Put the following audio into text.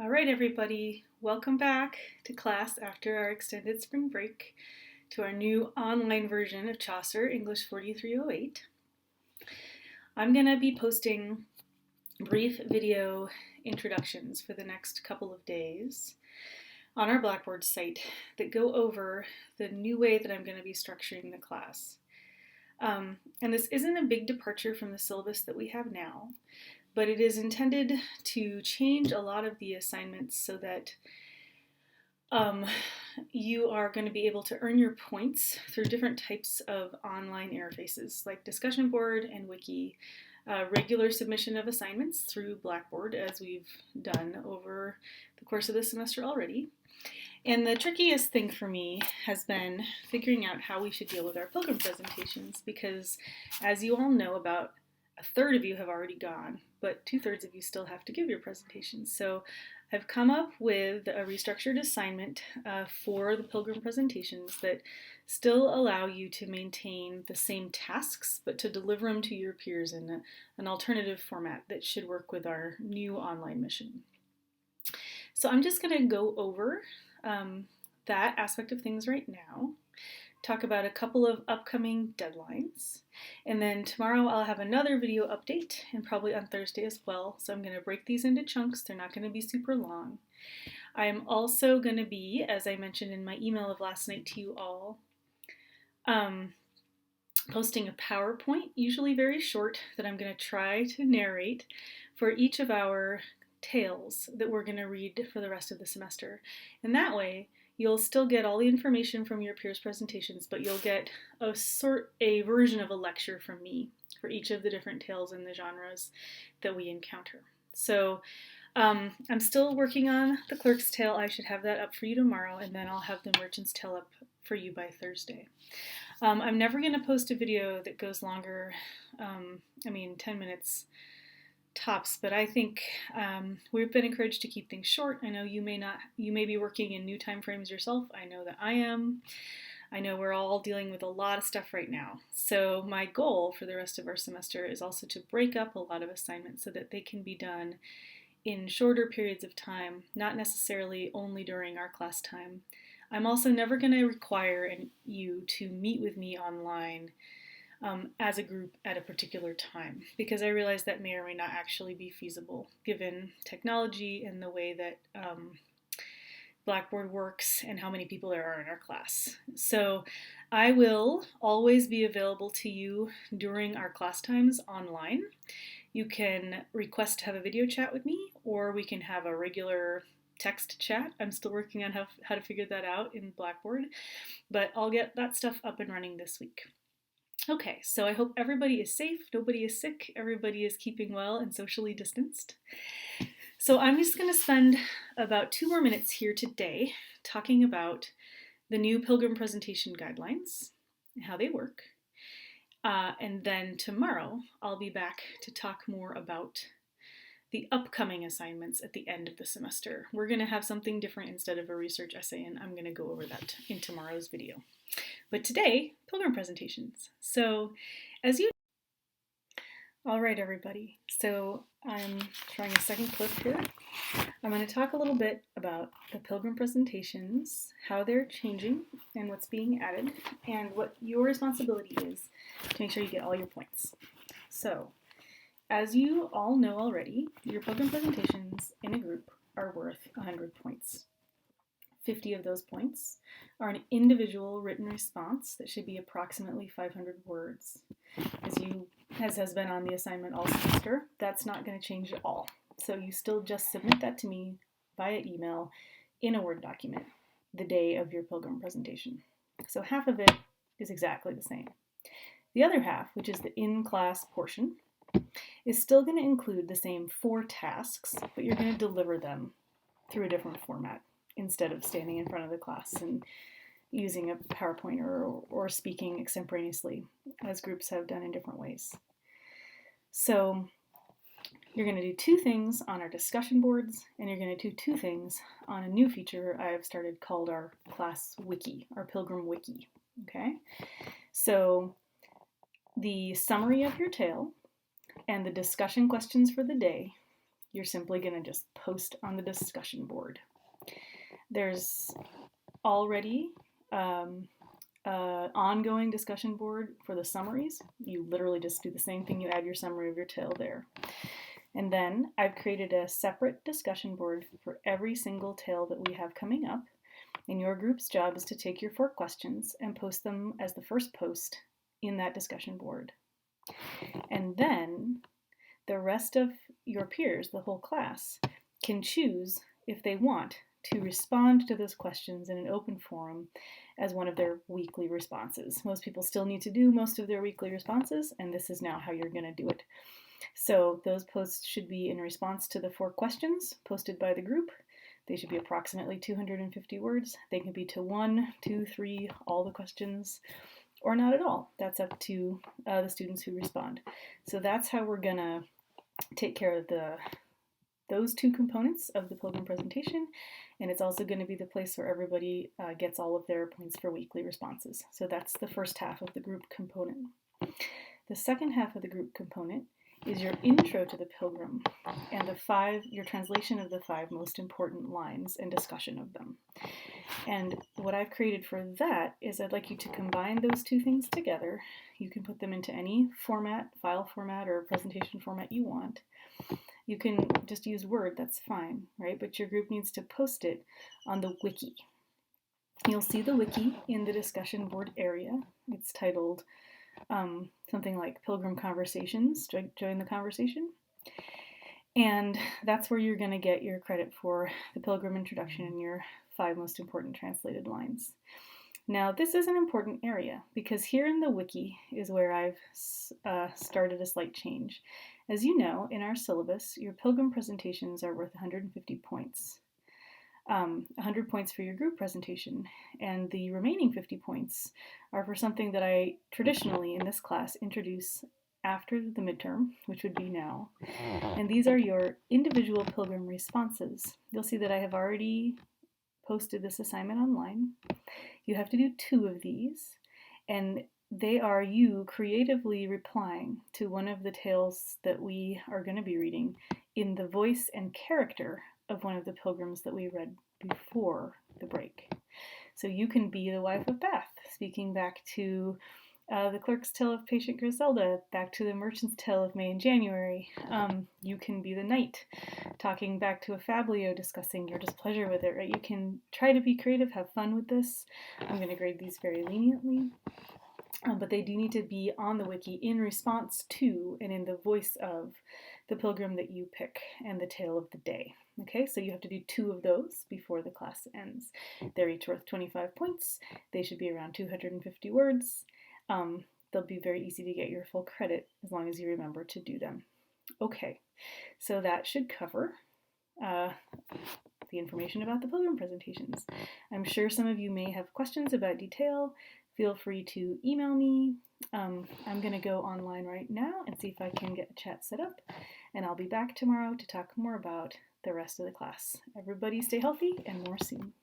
All right, everybody, welcome back to class after our extended spring break to our new online version of Chaucer, English 4308. I'm going to be posting brief video introductions for the next couple of days on our Blackboard site that go over the new way that I'm going to be structuring the class. And this isn't a big departure from the syllabus that we have now, but it is intended to change a lot of the assignments so that you are going to be able to earn your points through different types of online interfaces like discussion board and wiki, regular submission of assignments through Blackboard as we've done over the course of the semester already. And the trickiest thing for me has been figuring out how we should deal with our Pilgrim presentations because, as you all know, about a third of you have already gone, but 2/3 of you still have to give your presentations. So I've come up with a restructured assignment for the Pilgrim presentations that still allow you to maintain the same tasks, but to deliver them to your peers in an alternative format that should work with our new online mission. So I'm just going to go over that aspect of things right now, talk about a couple of upcoming deadlines, and then tomorrow I'll have another video update, and probably on Thursday as well. So I'm going to break these into chunks. They're not going to be super long. I'm also going to be, as I mentioned in my email of last night to you all, posting a PowerPoint, usually very short, that I'm going to try to narrate for each of our tales that we're going to read for the rest of the semester. And that way, you'll still get all the information from your peers' presentations, but you'll get a version of a lecture from me for each of the different tales and the genres that we encounter. So I'm still working on the Clerk's Tale. I should have that up for you tomorrow, and then I'll have the Merchant's Tale up for you by Thursday. I'm never going to post a video that goes longer, 10 minutes tops, but I think we've been encouraged to keep things short. I know you may be working in new time frames yourself. I know that I am. I know we're all dealing with a lot of stuff right now. So my goal for the rest of our semester is also to break up a lot of assignments so that they can be done in shorter periods of time, not necessarily only during our class time. I'm also never going to require you to meet with me online as a group at a particular time, because I realize that may or may not actually be feasible given technology and the way that Blackboard works and how many people there are in our class. So I will always be available to you during our class times online. You can request to have a video chat with me, or we can have a regular text chat. I'm still working on how to figure that out in Blackboard, but I'll get that stuff up and running this week. Okay, so I hope everybody is safe, nobody is sick, everybody is keeping well and socially distanced. So I'm just going to spend about 2 more minutes here today talking about the new Pilgrim Presentation Guidelines and how they work. And then tomorrow I'll be back to talk more about the upcoming assignments at the end of the semester. We're going to have something different instead of a research essay, and I'm going to go over that in tomorrow's video. But today, Pilgrim presentations. So all right, everybody. So I'm trying a second clip here. I'm going to talk a little bit about the Pilgrim presentations, how they're changing and what's being added, and what your responsibility is to make sure you get all your points. So, as you all know already, your Pilgrim presentations in a group are worth 100 points. 50 of those points are an individual written response that should be approximately 500 words. As has been on the assignment all semester, that's not going to change at all. So you still just submit that to me via email in a Word document the day of your Pilgrim presentation. So half of it is exactly the same. The other half, which is the in-class portion, is still going to include the same 4 tasks, but you're going to deliver them through a different format instead of standing in front of the class and using a PowerPoint or speaking extemporaneously, as groups have done in different ways. So you're going to do 2 things on our discussion boards, and you're going to do 2 things on a new feature I've started called our class wiki, our Pilgrim wiki. Okay? So the summary of your tale and the discussion questions for the day you're simply going to just post on the discussion board. There's already ongoing discussion board for the summaries. You literally just do the same thing, you add your summary of your tale there. And then I've created a separate discussion board for every single tale that we have coming up. And your group's job is to take your 4 questions and post them as the first post in that discussion board. And then the rest of your peers, the whole class, can choose if they want to respond to those questions in an open forum as one of their weekly responses. Most people still need to do most of their weekly responses, and this is now how you're going to do it. So those posts should be in response to the 4 questions posted by the group. They should be approximately 250 words. They can be to 1, 2, 3, all the questions, or not at all. That's up to the students who respond. So that's how we're going to take care of those 2 components of the Pilgrim presentation, and it's also going to be the place where everybody gets all of their points for weekly responses. So that's the first half of the group component. The second half of the group component is your intro to the Pilgrim and your translation of the 5 most important lines and discussion of them. And what I've created for that is I'd like you to combine those 2 things together. You can put them into any format, file format, or presentation format you want. You can just use Word, that's fine, right? But your group needs to post it on the wiki. You'll see the wiki in the discussion board area. It's titled something like Pilgrim Conversations, join the conversation. And that's where you're going to get your credit for the Pilgrim introduction and your 5 most important translated lines. Now, this is an important area because here in the wiki is where I've started a slight change. As you know, in our syllabus, your Pilgrim presentations are worth 150 points. 100 points for your group presentation, and the remaining 50 points are for something that I traditionally in this class introduce after the midterm, which would be now. And these are your individual Pilgrim responses. You'll see that I have already posted this assignment online. You have to do 2 of these, and they are you creatively replying to one of the tales that we are going to be reading in the voice and character of one of the pilgrims that we read before the break. So you can be the wife of Bath, speaking back to the clerk's tale of patient Griselda, back to the merchant's tale of May and January. You can be the knight, talking back to a Fablio, discussing your displeasure with it, right? You can try to be creative, have fun with this. I'm going to grade these very leniently. But they do need to be on the wiki in response to and in the voice of the pilgrim that you pick and the tale of the day. Okay, so you have to do 2 of those before the class ends. They're each worth 25 points. They should be around 250 words. They'll be very easy to get your full credit as long as you remember to do them. Okay, so that should cover the information about the Pilgrim presentations. I'm sure some of you may have questions about detail. Feel free to email me. I'm going to go online right now and see if I can get a chat set up, and I'll be back tomorrow to talk more about the rest of the class. Everybody stay healthy, and more soon.